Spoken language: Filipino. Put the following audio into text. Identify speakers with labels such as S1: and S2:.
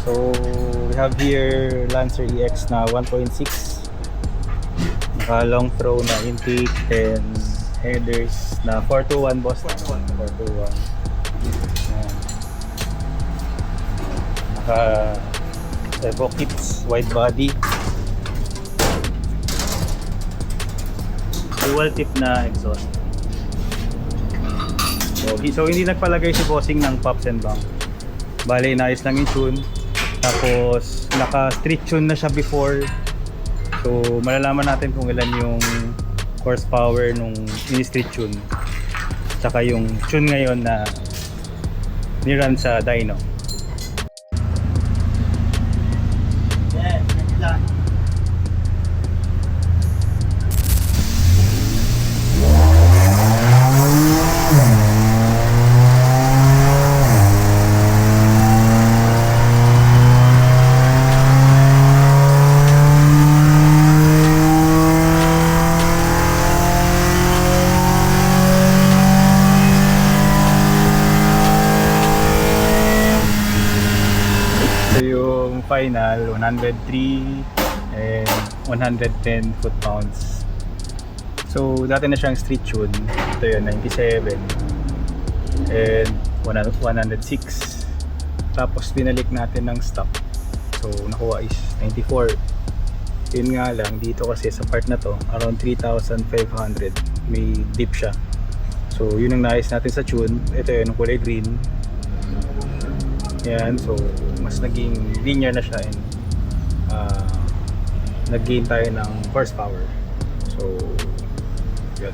S1: So we have here Lancer EX na 1.6, naka long throw na intake and headers na 421 boss, 421. Yan. Naka Evo kits, wide body, dual tip na exhaust. So hindi nagpalagay si bossing ng pops and bang. Bale, inayos lang yung tune. Tapos naka street tune na siya before. So malalaman natin kung ilan yung horsepower nung street tune, tsaka yung tune ngayon na ni-run sa dyno. Final 103 and 110 foot-pounds. So dati na siyang street tune. Ito yun, 97 and 106. Tapos binalik natin ng stock, so nakuha is 94. Yun nga lang, dito kasi sa part na to around 3,500 may dip siya. So yun ang naayos natin sa tune. Ito yun, kulay green. Yan, so mas naging linear na siya and nag-gain tayo ng horsepower. So yun.